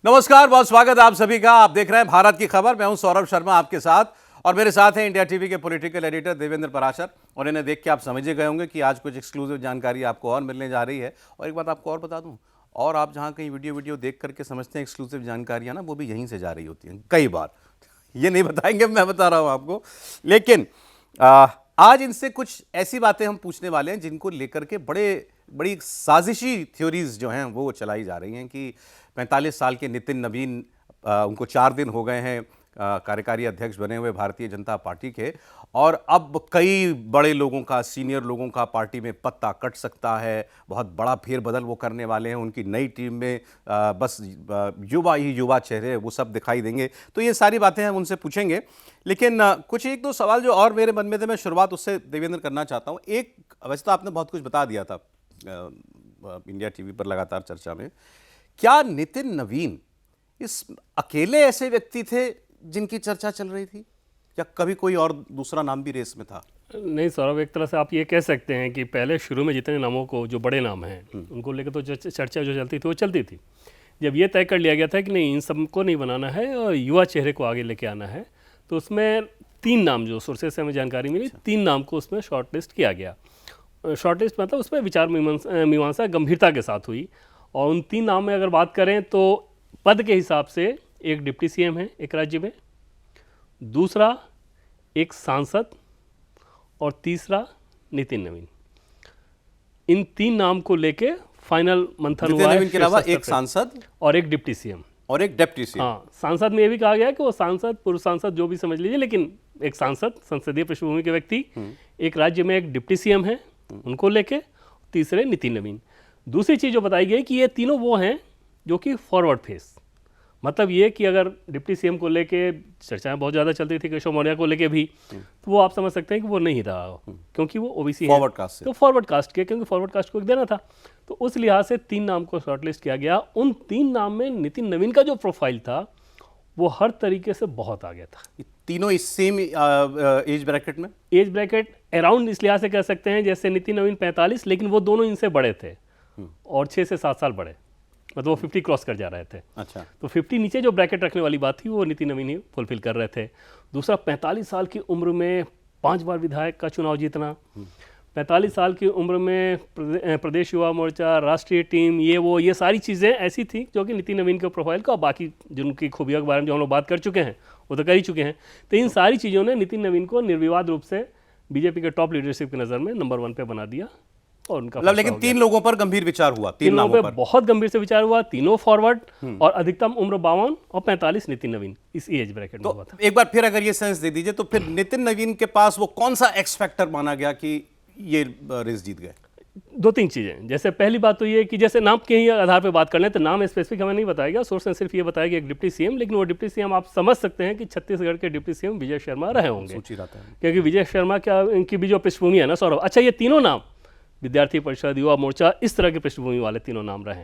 नमस्कार, बहुत स्वागत है आप सभी का। आप देख रहे हैं भारत की खबर। मैं हूं सौरभ शर्मा आपके साथ, और मेरे साथ हैं इंडिया टीवी के पॉलिटिकल एडिटर देवेंद्र पराशर। और इन्हें देख के आप समझ ही गए होंगे कि आज कुछ एक्सक्लूसिव जानकारी आपको और मिलने जा रही है। और एक बात आपको और बता दूं, और आप जहां कहीं वीडियो देख करके समझते हैं एक्सक्लूसिव जानकारियां ना, वो भी यहीं से जा रही होती हैं कई बार। ये नहीं बताएंगे, मैं बता रहा हूँ आपको। लेकिन आज इनसे कुछ ऐसी बातें हम पूछने वाले हैं जिनको लेकर के बड़ी साजिशी थ्योरीज जो हैं वो चलाई जा रही हैं कि 45 साल के नितिन नवीन, उनको 4 दिन हो गए हैं कार्यकारी अध्यक्ष बने हुए भारतीय जनता पार्टी के, और अब कई बड़े लोगों का, सीनियर लोगों का पार्टी में पत्ता कट सकता है। बहुत बड़ा फेरबदल वो करने वाले हैं। उनकी नई टीम में बस युवा ही युवा चेहरे वो सब दिखाई देंगे। तो ये सारी बातें हम उनसे पूछेंगे। लेकिन कुछ एक दो सवाल जो और मेरे मन में थे, मैं शुरुआत उससे देवेंद्र करना चाहता हूँ। एक, वैसे तो आपने बहुत कुछ बता दिया था इंडिया टीवी पर लगातार चर्चा में, क्या नितिन नवीन इस अकेले ऐसे व्यक्ति थे जिनकी चर्चा चल रही थी, या कभी कोई और दूसरा नाम भी रेस में था? नहीं सौरभ, एक तरह से आप ये कह सकते हैं कि पहले शुरू में जितने नामों को, जो बड़े नाम हैं उनको लेकर तो चर्चा जो चलती थी वो चलती थी। जब ये तय कर लिया गया था कि नहीं, इन सबको नहीं बनाना है और युवा चेहरे को आगे लेके आना है, तो उसमें 3 नाम, जो सोर्सेज से हमें जानकारी मिली, 3 नाम को उसमें शॉर्टलिस्ट किया गया। शॉर्टलिस्ट मतलब उसमें विचार मीमांसा गंभीरता के साथ हुई। और उन 3 नाम में अगर बात करें तो पद के हिसाब से एक डिप्टी सीएम है एक राज्य में, दूसरा एक सांसद, और तीसरा नितिन नवीन। इन 3 नाम को लेके फाइनल मंथन हुआ है। नितिन नवीन के अलावा एक सांसद और एक डिप्टी सीएम। और एक डिप्टी सीएम। हाँ, सांसद में ये भी कहा गया कि वो सांसद, पूर्व सांसद, जो भी समझ लीजिए, लेकिन एक सांसद, संसदीय पृष्ठभूमि के व्यक्ति, एक राज्य में एक डिप्टी सीएम है, उनको लेके, तीसरे नितिन नवीन। दूसरी चीज़ जो बताई गई कि ये तीनों वो हैं जो कि फॉरवर्ड फेस, मतलब ये कि अगर डिप्टी सीएम को लेके चर्चाएं बहुत ज़्यादा चलती थी, केशव मौर्य को लेके भी, तो वो आप समझ सकते हैं कि वो नहीं रहा, क्योंकि वो ओबीसी है, फॉरवर्ड कास्ट से। तो फॉरवर्ड कास्ट के, क्योंकि फॉरवर्ड कास्ट को एक देना था, तो उस लिहाज से 3 नाम को शॉर्टलिस्ट किया गया। उन 3 नाम में नितिन नवीन का जो प्रोफाइल था वो हर तरीके से बहुत आगे था। ये तीनों इस सेम एज ब्रैकेट में, एज ब्रैकेट अराउंड इस लिहाज से कह सकते हैं, जैसे नितिन नवीन 45, लेकिन वो दोनों इनसे बड़े थे और 6 से 7 साल बड़े, मतलब वो 50 क्रॉस कर जा रहे थे। अच्छा, तो 50 नीचे जो ब्रैकेट रखने वाली बात थी वो नितिन नवीन ही फुलफिल कर रहे थे। दूसरा, 45 साल की उम्र में 5 बार विधायक का चुनाव जीतना, 45 साल की उम्र में प्रदेश युवा मोर्चा, राष्ट्रीय टीम, ये सारी चीज़ें ऐसी थी जो कि नितिन नवीन के प्रोफाइल का, बाकी जिनकी खूबियों के बारे में जो हम लोग बात कर चुके हैं वो तो कर ही चुके हैं। तो इन सारी चीज़ों ने नितिन नवीन को निर्विवाद रूप से बीजेपी के टॉप लीडरशिप की नज़र में नंबर 1 पे बना दिया। और उनका मतलब लेकिन 3 लोगों पर गंभीर विचार हुआ, 3 नामों पर बहुत गंभीर से विचार हुआ, तीनों फॉरवर्ड, और अधिकतम उम्र 52 और 45 नितिन नवीन इस एज ब्रैकेट में हुआ था। एक बार फिर अगर ये सेंस दे दीजिए, तो फिर नितिन नवीन के पास वो कौन सा एक्स फैक्टर माना गया कि ये रेस जीत गए? 2-3 चीज़ें। जैसे पहली बात तो ये कि जैसे नाम के ही आधार पर बात कर लें तो नाम स्पेसिफिक हमें नहीं बताया गया, सोर्स ने सिर्फ ये बताया कि एक डिप्टी सीएम, लेकिन वो डिप्टी सीएम आप समझ सकते हैं कि छत्तीसगढ़ के डिप्टी सीएम विजय शर्मा रहे होंगे, क्योंकि विजय शर्मा क्या, इनकी भी जो पृष्ठभूमि है ना सौरभ। अच्छा, ये तीनों नाम विद्यार्थी परिषद, युवा मोर्चा, इस तरह की पृष्ठभूमि वाले तीनों नाम रहे।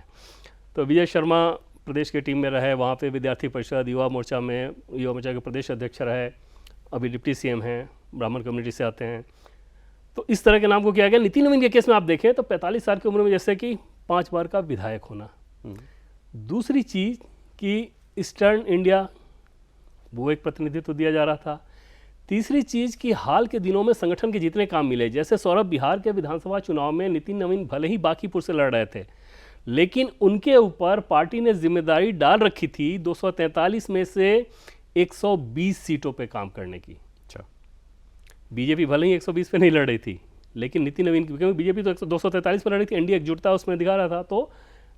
तो विजय शर्मा प्रदेश की टीम में रहे, वहाँ पे विद्यार्थी परिषद, युवा मोर्चा के प्रदेश अध्यक्ष रहे, अभी डिप्टी सीएम हैं, ब्राह्मण कम्युनिटी से आते हैं। तो इस तरह के नाम को किया गया। नितिन नवीन के केस में आप देखें तो 45 साल की उम्र में जैसे कि 5 बार का विधायक होना। दूसरी चीज़ कि ईस्टर्न इंडिया, वो एक प्रतिनिधित्व दिया जा रहा था। तीसरी चीज़ कि हाल के दिनों में संगठन के जितने काम मिले, जैसे सौरभ, बिहार के विधानसभा चुनाव में नितिन नवीन भले ही बांकीपुर से लड़ रहे थे, लेकिन उनके ऊपर पार्टी ने जिम्मेदारी डाल रखी थी 243 में से 120 सीटों पे काम करने की। अच्छा, बीजेपी भले ही 120 पे नहीं लड़ रही थी, लेकिन नितिन नवीन, क्योंकि बीजेपी तो 243 पे लड़ रही थी, एनडीए एकजुटता उसमें दिखा रहा था, तो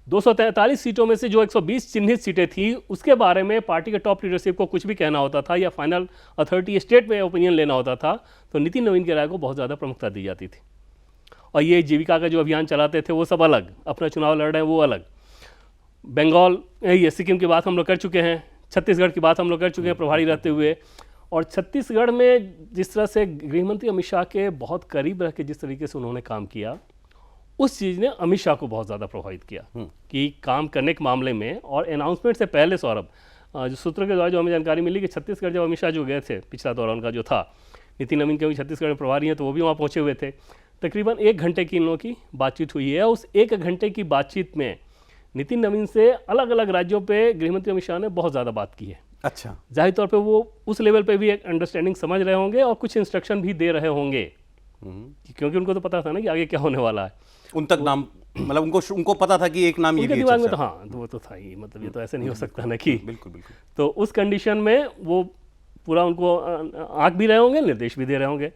243 सीटों में से जो 120 चिन्हित सीटें थी, उसके बारे में पार्टी के टॉप लीडरशिप को कुछ भी कहना होता था या फाइनल अथॉरिटी स्टेट में ओपिनियन लेना होता था, तो नितिन नवीन के राय को बहुत ज़्यादा प्रमुखता दी जाती थी। और ये जीविका का जो अभियान चलाते थे वो सब अलग, अपना चुनाव लड़ रहे हैं वो अलग। बंगाल, ये सिक्किम की बात हम लोग कर चुके हैं, छत्तीसगढ़ की बात हम लोग कर चुके हैं प्रभारी रहते हुए। और छत्तीसगढ़ में जिस तरह से गृहमंत्री अमित शाह के बहुत करीब रह के जिस तरीके से उन्होंने काम किया, उस चीज़ ने अमित शाह को बहुत ज़्यादा प्रभावित किया कि काम करने के मामले में। और अनाउंसमेंट से पहले सौरभ, जो सूत्रों के द्वारा जो हमें जानकारी मिली कि छत्तीसगढ़ जब अमित शाह जो गए थे, पिछला दौरा उनका जो था, नितिन नवीन के भी छत्तीसगढ़ में प्रभारी हैं तो वो भी वहाँ पहुँचे हुए थे। तकरीबन 1 घंटे की इन लोगों की बातचीत हुई है। उस 1 घंटे की बातचीत में नितिन नवीन से अलग अलग राज्यों पे गृहमंत्री अमित शाह ने बहुत ज़्यादा बात की है। अच्छा, जाहिर तौर पे वो उस लेवल पे भी एक अंडरस्टैंडिंग समझ रहे होंगे और कुछ इंस्ट्रक्शन भी दे रहे होंगे, क्योंकि उनको तो पता था ना कि आगे क्या होने वाला है। उन तक नाम, मतलब उनको पता था कि एक नाम ये उनके भी है दिमाग में चर्चा। तो हाँ, तो वो तो था ही, मतलब ये तो ऐसे नहीं हो सकता ना कि। बिल्कुल बिल्कुल। तो उस कंडीशन में वो पूरा उनको आंक भी रहे होंगे, निर्देश भी दे रहे होंगे।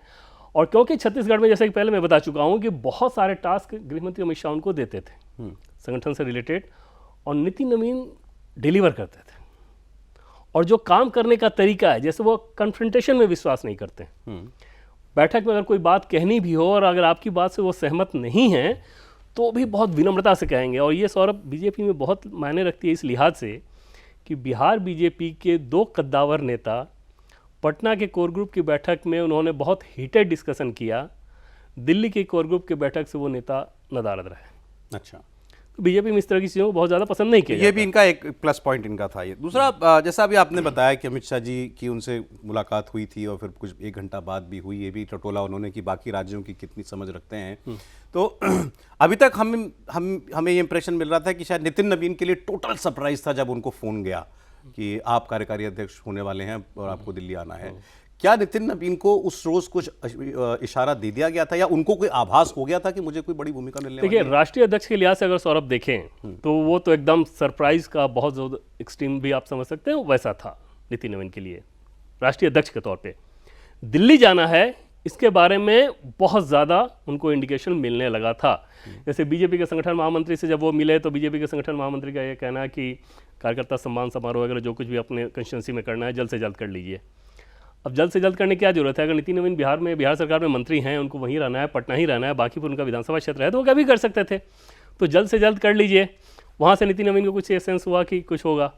और क्योंकि छत्तीसगढ़ में, जैसे कि पहले मैं बता चुका हूँ, कि बहुत सारे टास्क गृहमंत्री अमित शाह उनको देते थे संगठन से रिलेटेड, और नितिन नवीन डिलीवर करते थे। और जो काम करने का तरीका है, जैसे वो कन्फ्रंटेशन में विश्वास नहीं करते, बैठक में अगर कोई बात कहनी भी हो और अगर आपकी बात से वो सहमत नहीं है तो भी बहुत विनम्रता से कहेंगे। और ये सौरभ बीजेपी में बहुत मायने रखती है इस लिहाज से कि बिहार बीजेपी के 2 कद्दावर नेता पटना के कोर ग्रुप की बैठक में उन्होंने बहुत हीटेड डिस्कशन किया, दिल्ली के कोर ग्रुप की बैठक से वो नेता नदारद रहे। अच्छा, तो बीजेपी में इस तरह की चीज़ों को बहुत ज़्यादा पसंद नहीं किया ये भी इनका एक प्लस पॉइंट इनका था। ये दूसरा, जैसा अभी आपने बताया कि अमित शाह जी की उनसे मुलाकात हुई थी और फिर कुछ 1 घंटा बाद भी हुई, ये भी टटोला उन्होंने कि बाकी राज्यों की कितनी समझ रखते हैं। तो अभी तक हमें ये इंप्रेशन मिल रहा था कि शायद नितिन नवीन के लिए टोटल सरप्राइज था जब उनको फ़ोन गया कि आप कार्यकारी अध्यक्ष होने वाले हैं और आपको दिल्ली आना है। क्या नितिन नवीन को उस रोज कुछ इशारा दे दिया गया था या उनको कोई आभास हो गया था कि मुझे कोई बड़ी भूमिका मिलने वाली है? देखिए, राष्ट्रीय अध्यक्ष के लिहाज से अगर सौरभ देखें तो वो तो एकदम सरप्राइज का बहुत ज़्यादा एक्सट्रीम भी आप समझ सकते हैं, वैसा था नितिन नवीन के लिए। राष्ट्रीय अध्यक्ष के तौर पे दिल्ली जाना है, इसके बारे में बहुत ज़्यादा उनको इंडिकेशन मिलने लगा था। जैसे बीजेपी के संगठन महामंत्री से जब वो मिले तो बीजेपी के संगठन महामंत्री का ये कहना है कि कार्यकर्ता सम्मान समारोह वगैरह जो कुछ भी अपने कंस्टिट्यूंसी में करना है जल्द से जल्द कर लीजिए। अब जल्द से जल्द करने की क्या जरूरत है? अगर नितिन नवीन बिहार सरकार में मंत्री हैं, उनको वहीं रहना है, पटना ही रहना है, बाकी पर उनका विधानसभा क्षेत्र है, तो वो क्या भी कर सकते थे। तो जल्द से जल्द कर लीजिए। वहाँ से नितिन नवीन को कुछ ये सेंस हुआ कि कुछ होगा,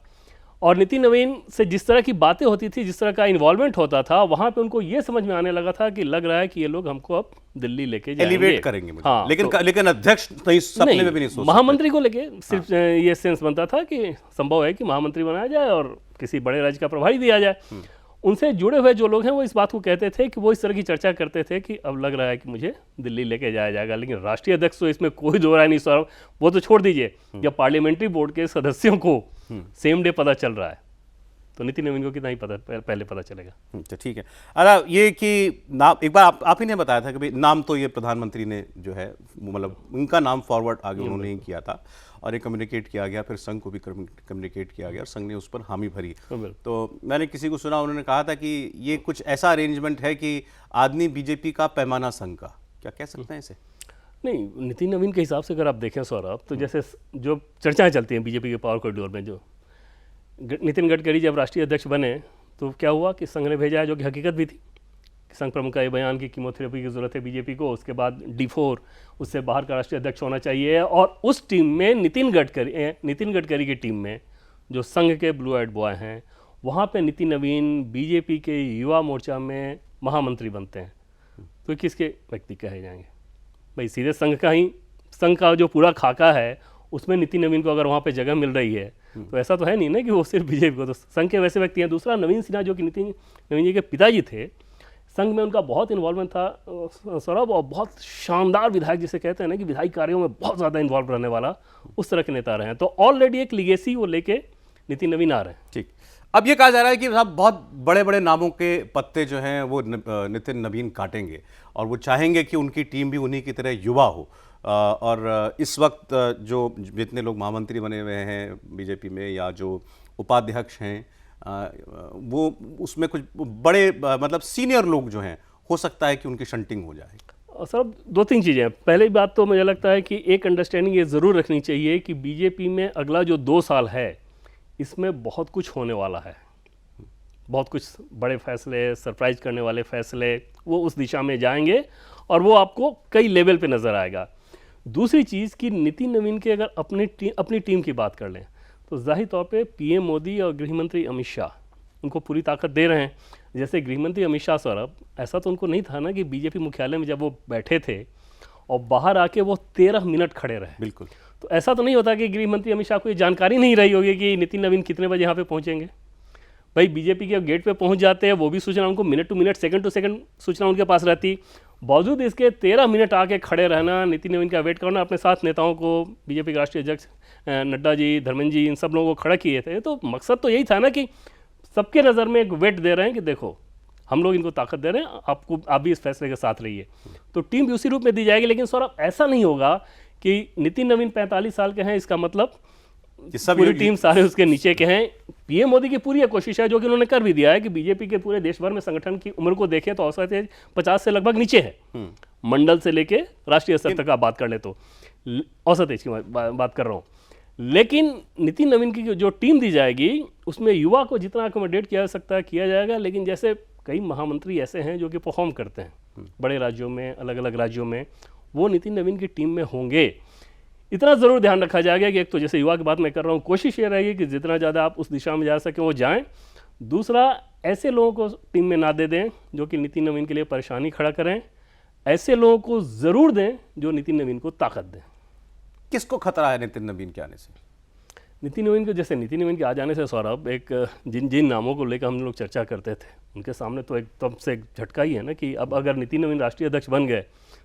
और नितिन नवीन से जिस तरह की बातें होती थी, जिस तरह का इन्वॉल्वमेंट होता था, वहाँ पे उनको ये समझ में आने लगा था कि लग रहा है कि ये लोग हमको अब दिल्ली लेके जाएंगे, एलिवेट करेंगे मुझे। हाँ, लेकिन अध्यक्ष नहीं, सपने में भी नहीं सोच सकते। महामंत्री को लेके सिर्फ ये सेंस बनता था कि संभव है कि महामंत्री बनाया जाए और किसी बड़े राज्य का प्रभारी दिया जाए। उनसे जुड़े हुए जो लोग हैं वो इस बात को कहते थे कि वो इस तरह की चर्चा करते थे कि अब लग रहा है कि मुझे दिल्ली लेके जाया जाएगा। लेकिन राष्ट्रीय अध्यक्ष तो इसमें कोई दो राय नहीं सौरभ, वो तो छोड़ दीजिए, जब पार्लियामेंट्री बोर्ड के सदस्यों को सेम डे पता चल रहा है तो नितिन नवीन को कितना ही पहले पता चलेगा। तो ठीक है। अरे ये कि नाम एक बार आप ही ने बताया था कि भाई नाम तो ये प्रधानमंत्री ने जो है मतलब उनका नाम फॉरवर्ड आगे उन्होंने ही किया था और ये कम्युनिकेट किया गया, फिर संघ को भी कम्युनिकेट किया गया और संघ ने उस पर हामी भरी। तो मैंने किसी को सुना, उन्होंने कहा था कि ये कुछ ऐसा अरेंजमेंट है कि आदमी बीजेपी का पैमाना संघ का, क्या कह सकते हैं इसे? नहीं, नितिन नवीन के हिसाब से अगर आप देखें सौरभ, तो जैसे जो चर्चाएं चलती हैं बीजेपी के पावर कॉरिडोर में, जो नितिन गडकरी जब राष्ट्रीय अध्यक्ष बने तो क्या हुआ कि संघ ने भेजा है, जो कि हकीकत भी थी, संघ प्रमुख का ये बयान की कीमोथेरेपी की जरूरत है बीजेपी को, उसके बाद D4 उससे बाहर का राष्ट्रीय अध्यक्ष होना चाहिए। और उस टीम में नितिन गडकरी की टीम में जो संघ के ब्लू आइड बॉय हैं, वहाँ पे नितिन नवीन बीजेपी के युवा मोर्चा में महामंत्री बनते हैं। तो किसके व्यक्ति कहे जाएंगे भाई? सीधे संघ का जो पूरा खाका है उसमें नितिन नवीन को अगर वहाँ पे जगह मिल रही है तो ऐसा तो है नहीं ना कि वो सिर्फ बीजेपी को, तो संघ के वैसे व्यक्ति हैं। दूसरा, नवीन सिन्हा जो कि नितिन नवीन जी के पिताजी थे, संघ में उनका बहुत इन्वॉल्वमेंट था सौरभ, और बहुत शानदार विधायक जिसे कहते हैं ना कि विधायी कार्यों में बहुत ज़्यादा इन्वॉल्व रहने वाला, उस तरह के नेता रहे हैं। तो ऑलरेडी एक लीगेसी वो लेके नितिन नवीन आ रहे हैं। ठीक, अब ये कहा जा रहा है कि साहब बहुत बड़े बड़े नामों के पत्ते जो हैं वो नितिन नवीन काटेंगे और वो चाहेंगे कि उनकी टीम भी उन्हीं की तरह युवा हो। और इस वक्त जो जितने लोग महामंत्री बने हुए हैं बीजेपी में या जो उपाध्यक्ष हैं, वो उसमें कुछ बड़े मतलब सीनियर लोग जो हैं, हो सकता है कि उनकी शंटिंग हो जाए। सर, 2-3 चीज़ें हैं। पहली बात तो मुझे लगता है कि एक अंडरस्टैंडिंग ये ज़रूर रखनी चाहिए कि बीजेपी में अगला जो 2 साल है इसमें बहुत कुछ होने वाला है, बहुत कुछ बड़े फैसले, सरप्राइज करने वाले फैसले, वो उस दिशा में जाएंगे और वो आपको कई लेवल पे नज़र आएगा। दूसरी चीज़ कि नितिन नवीन के अगर अपनी टीम की बात कर लें तो जाहिर तौर पे पीएम मोदी और गृहमंत्री अमित शाह उनको पूरी ताकत दे रहे हैं। जैसे गृहमंत्री अमित शाह सौरभ, ऐसा तो उनको नहीं था ना कि बीजेपी मुख्यालय में जब वो बैठे थे और बाहर आके वो 13 मिनट खड़े रहे। बिल्कुल। तो ऐसा तो नहीं होता कि गृहमंत्री अमित शाह को ये जानकारी नहीं रही होगी कि नितिन नवीन कितने बजे यहाँ पे पहुँचेंगे। भाई बीजेपी के गेट पे पहुँच जाते हैं, वो भी सूचना उनको minute to minute, second to second सूचना उनके पास रहती। बावजूद इसके 13 मिनट आके खड़े रहना, नितिन नवीन का वेट करना, अपने साथ नेताओं को, बीजेपी के राष्ट्रीय अध्यक्ष नड्डा जी, धर्मेंद्र जी, इन सब लोगों को खड़ा किए थे। तो मकसद तो यही था ना कि सबके नज़र में एक वेट दे रहे हैं कि देखो हम लोग इनको ताकत दे रहे हैं, आप भी इस फैसले के साथ रहिए। तो टीम भी उसी रूप में दी जाएगी। लेकिन सौरभ, ऐसा नहीं होगा कि नितिन नवीन 45 साल के हैं, इसका मतलब पूरी टीम सारे उसके नीचे के हैं। पीएम मोदी की पूरी कोशिश है, जो कि उन्होंने कर भी दिया है, कि बीजेपी के पूरे देश भर में संगठन की उम्र को देखें तो औसत एज 50 से लगभग नीचे है। मंडल से लेके राष्ट्रीय स्तर तक आप बात कर ले तो औसत एज की बात कर रहा हूँ। लेकिन नितिन नवीन की जो टीम दी जाएगी उसमें युवा को जितना अकोमोडेट किया जा सकता है किया जाएगा। लेकिन जैसे कई महामंत्री ऐसे हैं जो कि परफॉर्म करते हैं बड़े राज्यों में, अलग अलग राज्यों में, वो नितिन नवीन की टीम में होंगे। इतना ज़रूर ध्यान रखा जाएगा कि एक तो जैसे युवा की बात मैं कर रहा हूँ, कोशिश ये रहेगी कि जितना ज़्यादा आप उस दिशा में जा सकें वो जाएं। दूसरा, ऐसे लोगों को टीम में ना दे दें जो कि नितिन नवीन के लिए परेशानी खड़ा करें। ऐसे लोगों को ज़रूर दें जो नितिन नवीन को ताकत दें। किसको खतरा है नितिन नवीन के आने से? नितिन नवीन को, जैसे नितिन नवीन के आ जाने से सौरभ, एक जिन नामों को लेकर हम लोग चर्चा करते थे उनके सामने तो एकदम से एक झटका ही है ना कि अब अगर नितिन नवीन राष्ट्रीय अध्यक्ष बन गए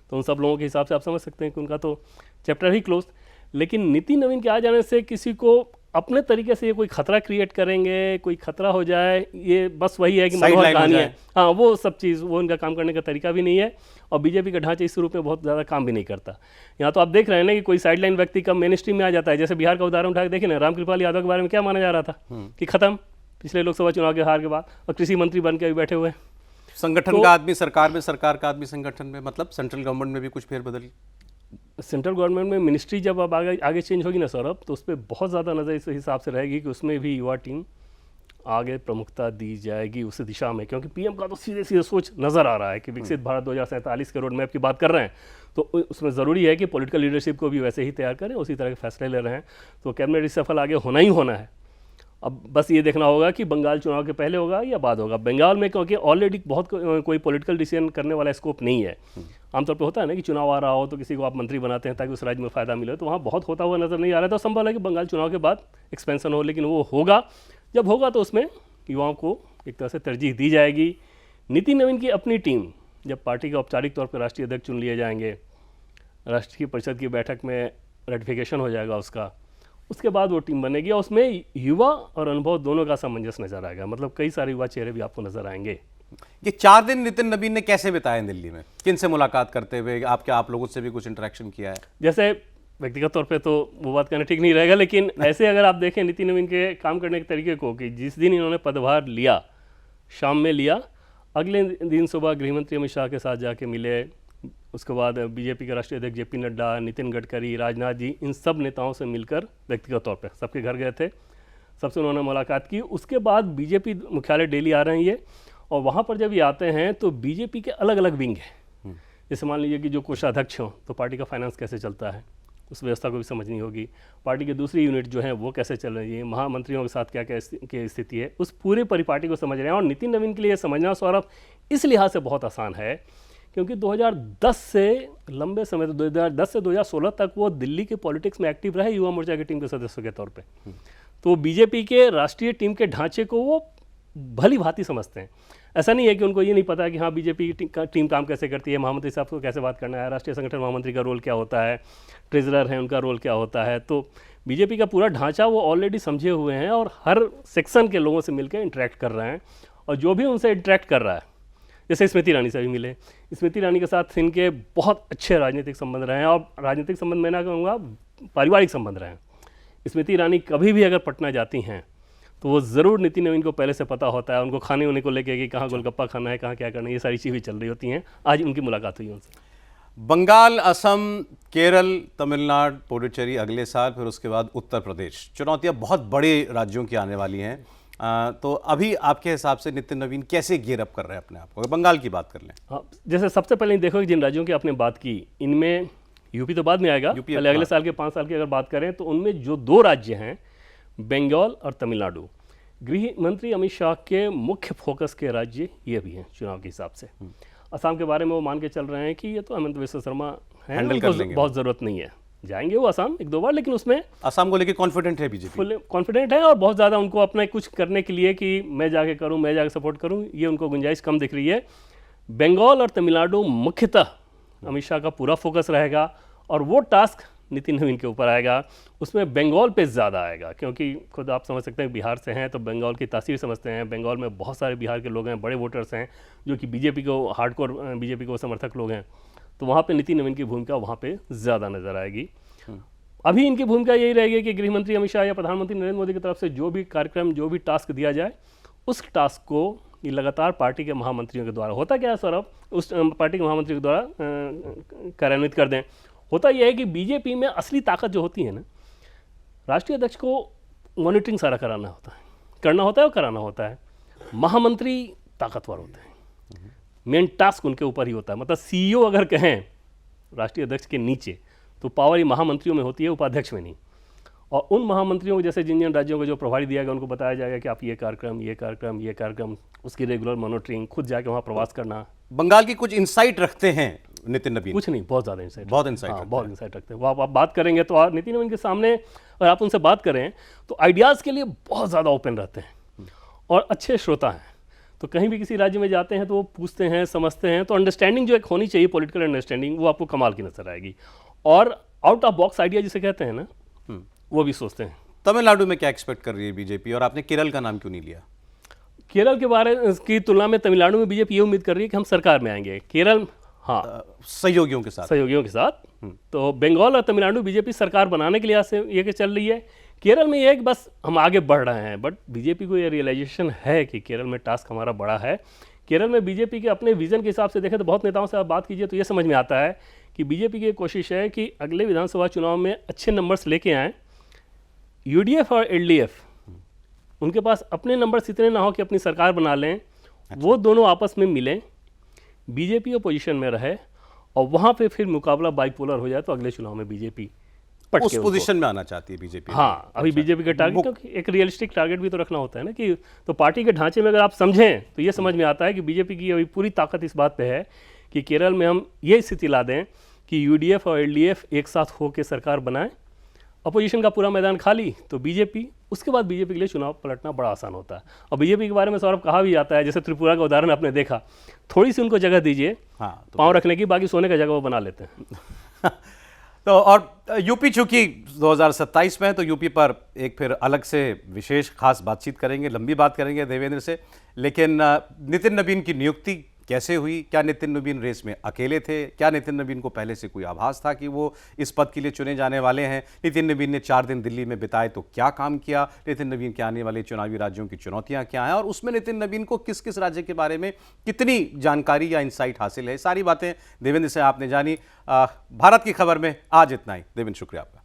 तो उन सब लोगों के हिसाब से आप समझ सकते हैं कि उनका तो चैप्टर ही क्लोज। लेकिन नितिन नवीन के आ जाने से किसी को अपने तरीके से ये कोई खतरा क्रिएट करेंगे, कोई खतरा हो जाए, ये बस वही है कि मनोहर कहानी है। हाँ, वो सब चीज़, वो उनका काम करने का तरीका भी नहीं है और बीजेपी का ढांचा इस रूप में बहुत ज़्यादा काम भी नहीं करता। यहाँ तो आप देख रहे हैं ना कि कोई साइडलाइन व्यक्ति कब मेन स्ट्रीम में आ जाता है। जैसे बिहार का उदाहरण उठा के देखें ना, रामकृपाल यादव के बारे में क्या माना जा रहा था कि खत्म पिछले लोकसभा चुनाव के हार के बाद, और कृषि मंत्री बन के अभी बैठे हुए हैं। संगठन का आदमी सरकार में, सरकार का आदमी संगठन में, मतलब सेंट्रल गवर्नमेंट में भी कुछ फेरबदल। सेंट्रल गवर्नमेंट में मिनिस्ट्री जब अब आगे चेंज होगी ना सौरभ, तो उस पर बहुत ज़्यादा नज़र इस हिसाब से रहेगी कि उसमें भी युवा टीम आगे प्रमुखता दी जाएगी उस दिशा में। क्योंकि पीएम का तो सीधे सीधे सोच नज़र आ रहा है कि विकसित भारत 2047 के रोड मैप की बात कर रहे हैं, तो उसमें ज़रूरी है कि पॉलिटिकल लीडरशिप को भी वैसे ही तैयार करें, उसी तरह के फैसले ले रहे हैं। तो कैबिनेट रिशफल आगे होना ही होना है। अब बस ये देखना होगा कि बंगाल चुनाव के पहले होगा या बाद होगा। बंगाल में क्योंकि ऑलरेडी बहुत कोई पॉलिटिकल डिसीजन करने वाला स्कोप नहीं है। आमतौर पे होता है ना कि चुनाव आ रहा हो तो किसी को आप मंत्री बनाते हैं ताकि उस राज्य में फ़ायदा मिले, तो वहाँ बहुत होता हुआ नज़र नहीं आ रहा था। संभव है कि बंगाल चुनाव के बाद एक्सपेंशन हो, लेकिन वो होगा। जब होगा तो उसमें युवाओं को एक तरह से तरजीह दी जाएगी। नितिन नवीन की अपनी टीम, जब पार्टी के औपचारिक तौर पर राष्ट्रीय अध्यक्ष चुन लिए जाएंगे, राष्ट्रीय परिषद की बैठक में रेटिफिकेशन हो जाएगा उसका, उसके बाद वो टीम बनेगी और उसमें युवा और अनुभव दोनों का सामंजस्य नजर आएगा। मतलब कई सारे युवा चेहरे भी आपको नजर आएंगे। ये 4 दिन नितिन नवीन ने कैसे बिताए दिल्ली में? किन से मुलाकात करते हुए? आप लोगों से भी कुछ इंटरेक्शन किया है? जैसे व्यक्तिगत तौर पे तो वो बात करना ठीक नहीं रहेगा, लेकिन ऐसे अगर आप देखें नितिन नवीन के काम करने के तरीके को, कि जिस दिन इन्होंने पदभार लिया शाम में लिया, अगले दिन सुबह गृहमंत्री अमित शाह के साथ जाके मिले, उसके बाद बीजेपी के राष्ट्रीय अध्यक्ष जेपी नड्डा, नितिन गडकरी, राजनाथ जी, इन सब नेताओं से मिलकर व्यक्तिगत तौर पर सबके घर गए थे, सबसे उन्होंने मुलाकात की। उसके बाद बीजेपी मुख्यालय दिल्ली आ रहे हैं ये, और वहाँ पर जब ये आते हैं तो बीजेपी के अलग अलग विंग हैं। जैसे मान लीजिए कि जो कोषाध्यक्ष हों तो पार्टी का फाइनेंस कैसे चलता है, उस व्यवस्था को भी समझनी होगी। पार्टी की दूसरी यूनिट जो है वो कैसे चल रही है, महामंत्रियों के साथ क्या क्या स्थिति है, उस पूरे परिपाटी को समझ रहे हैं। और नितिन नवीन के लिए समझना सौरभ इस लिहाज से बहुत आसान है क्योंकि 2010 से लंबे समय, 2010 से 2016 तक वो दिल्ली के पॉलिटिक्स में एक्टिव रहे युवा मोर्चा की टीम के सदस्यों के तौर पे। तो बीजेपी के राष्ट्रीय टीम के ढांचे को वो भली भांति समझते हैं। ऐसा नहीं है कि उनको ये नहीं पता कि हाँ बीजेपी की टीम काम कैसे करती है, महामंत्री साहब को कैसे बात करना है, राष्ट्रीय संगठन महामंत्री का रोल क्या होता है, ट्रेजरर है उनका रोल क्या होता है। तो बीजेपी का पूरा ढांचा वो ऑलरेडी समझे हुए हैं और हर सेक्शन के लोगों से मिलकर इंटरेक्ट कर रहे हैं। और जो भी उनसे इंटरेक्ट कर रहा है, जैसे स्मृति ईरानी से भी मिले, स्मृति ईरानी के साथ इनके बहुत अच्छे राजनीतिक संबंध रहे हैं, और राजनीतिक संबंध मैं ना कहूँगा, पारिवारिक संबंध रहे हैं। स्मृति ईरानी कभी भी अगर पटना जाती हैं तो वो ज़रूर नितिन नवीन को पहले से पता होता है, उनको खाने होने को लेके कि कहाँ गोलगप्पा खाना है, कहाँ क्या करना है, ये सारी चीज़ें चल रही होती हैं। आज उनकी मुलाकात हुई उनसे। बंगाल, असम, केरल, तमिलनाडु, पुडुचेरी अगले साल, फिर उसके बाद उत्तर प्रदेश। चुनौतियाँ बहुत बड़े राज्यों की आने वाली हैं। तो अभी आपके हिसाब से नितिन नवीन कैसे गियर अप कर रहे हैं अपने आप को? बंगाल की बात कर लें। हाँ, जैसे सबसे पहले देखो कि जिन राज्यों की आपने बात की, इनमें यूपी तो बाद में आएगा, पहले अगले साल के 5 साल की अगर बात करें तो उनमें जो 2 राज्य हैं, बंगाल और तमिलनाडु, गृह मंत्री अमित शाह के मुख्य फोकस के राज्य ये भी हैं चुनाव के हिसाब से। असम के बारे में वो मान के चल रहे हैं कि ये तो हेमंत बिस्वा शर्मा है, बहुत ज़रूरत नहीं है, जाएंगे वो असम 1-2 बार, लेकिन उसमें असम को लेकर कॉन्फिडेंट है बीजेपी, फुल कॉन्फिडेंट है और बहुत ज़्यादा उनको अपना कुछ करने के लिए कि मैं जाके करूं, मैं जाके सपोर्ट करूं, ये उनको गुंजाइश कम दिख रही है। बंगाल और तमिलनाडु मुख्यतः अमित शाह का पूरा फोकस रहेगा और वो टास्क नितिन नवीन के ऊपर आएगा। उसमें बंगाल पे ज़्यादा आएगा क्योंकि खुद आप समझ सकते हैं बिहार से हैं तो बंगाल की तासीर समझते हैं। बंगाल में बहुत सारे बिहार के लोग हैं, बड़े वोटर्स हैं जो कि बीजेपी को हार्डकोर बीजेपी को समर्थक लोग हैं, तो वहाँ पे नितिन नवीन की भूमिका वहाँ पे ज़्यादा नजर आएगी। अभी इनकी भूमिका यही रहेगी कि गृह मंत्री अमित शाह या प्रधानमंत्री नरेंद्र मोदी की तरफ से जो भी कार्यक्रम जो भी टास्क दिया जाए उस टास्क को ये लगातार पार्टी के महामंत्रियों के द्वारा, होता क्या है सौरभ, उस पार्टी के महामंत्रियों के द्वारा कार्यान्वित कर दें। होता यह है कि बीजेपी में असली ताकत जो होती है ना, राष्ट्रीय अध्यक्ष को मॉनिटरिंग सारा करना होता है और कराना होता है। महामंत्री ताकतवर होते हैं, मेन टास्क उनके ऊपर ही होता है। मतलब सीईओ अगर कहें राष्ट्रीय अध्यक्ष के नीचे तो पावर ये महामंत्रियों में होती है, उपाध्यक्ष में नहीं। और उन महामंत्रियों को जैसे जिन जिन राज्यों को जो प्रभारी दिया गया उनको बताया जाएगा कि आप ये कार्यक्रम, उसकी रेगुलर मॉनिटरिंग, खुद जाके वहाँ प्रवास करना। बंगाल की कुछ इंसाइट रखते हैं नितिन नवीन? कुछ नहीं, बहुत ज़्यादा इंसाइट, बहुत इंसाइट रखते हैं। वो आप बात करेंगे तो नितिन नवीन के सामने अगर आप उनसे बात करें तो आइडियाज़ के लिए बहुत ज़्यादा ओपन रहते हैं और अच्छे श्रोता हैं। तो कहीं भी किसी राज्य में जाते हैं तो वो पूछते हैं, समझते हैं, तो अंडरस्टैंडिंग जो एक होनी चाहिए, पॉलिटिकल अंडरस्टैंडिंग, वो आपको कमाल की नजर आएगी। और आउट ऑफ बॉक्स आइडिया जिसे कहते हैं ना, वो भी सोचते हैं। तमिलनाडु में क्या एक्सपेक्ट कर रही है बीजेपी, और आपने केरल का नाम क्यों नहीं लिया? केरल के बारे की तुलना में तमिलनाडु में बीजेपी ये उम्मीद कर रही है कि हम सरकार में आएंगे। केरल सहयोगियों के साथ। तो बंगाल और तमिलनाडु बीजेपी सरकार बनाने के लिए से ये चल रही है। केरल में ये है कि बस हम आगे बढ़ रहे हैं, बट बीजेपी को ये रियलाइजेशन है कि केरल में टास्क हमारा बड़ा है। केरल में बीजेपी के अपने विजन के हिसाब से देखें तो बहुत नेताओं से आप बात कीजिए तो ये समझ में आता है कि बीजेपी की कोशिश है कि अगले विधानसभा चुनाव में अच्छे नंबर्स लेके आएँ। यूडीएफ और एलडीएफ उनके पास अपने नंबर्स इतने ना हो कि अपनी सरकार बना लें, वो दोनों आपस में मिलें, बीजेपी अपोजिशन में रहे और वहाँ पे फिर मुकाबला बाइपोलर हो जाए तो अगले चुनाव में बीजेपी उस पोजीशन में आना चाहती है बीजेपी। हाँ, अभी बीजेपी का टारगेट, क्योंकि एक रियलिस्टिक टारगेट भी तो रखना होता है ना, कि तो पार्टी के ढांचे में अगर आप समझें तो ये समझ में आता है कि बीजेपी की अभी पूरी ताकत इस बात पे है कि केरल में हम ये स्थिति ला दें कि यूडीएफ और एलडीएफ एक साथ होकर सरकार बनाएं, अपोजिशन का पूरा मैदान खाली तो बीजेपी, उसके बाद बीजेपी के लिए चुनाव पलटना बड़ा आसान होता है। और बीजेपी के बारे में सौरभ कहा भी जाता है, जैसे त्रिपुरा का उदाहरण आपने देखा, थोड़ी सी उनको जगह दीजिए पाँव रखने की, बाकी सोने का जगह वो बना लेते हैं। तो और यूपी चूंकि 2027 में है तो यूपी पर एक फिर अलग से विशेष खास बातचीत करेंगे, लंबी बात करेंगे देवेंद्र से। लेकिन नितिन नवीन की नियुक्ति कैसे हुई? क्या नितिन नवीन रेस में अकेले थे? क्या नितिन नवीन को पहले से कोई आभास था कि वो इस पद के लिए चुने जाने वाले हैं? नितिन नवीन ने 4 दिन दिल्ली में बिताए तो क्या काम किया? नितिन नवीन के आने वाले चुनावी राज्यों की चुनौतियां क्या हैं और उसमें नितिन नवीन को किस किस राज्य के बारे में कितनी जानकारी या इंसाइट हासिल है? सारी बातें देवेंद्र से आपने जानी। भारत की खबर में आज इतना ही। देवेंद्र, शुक्रिया आपका।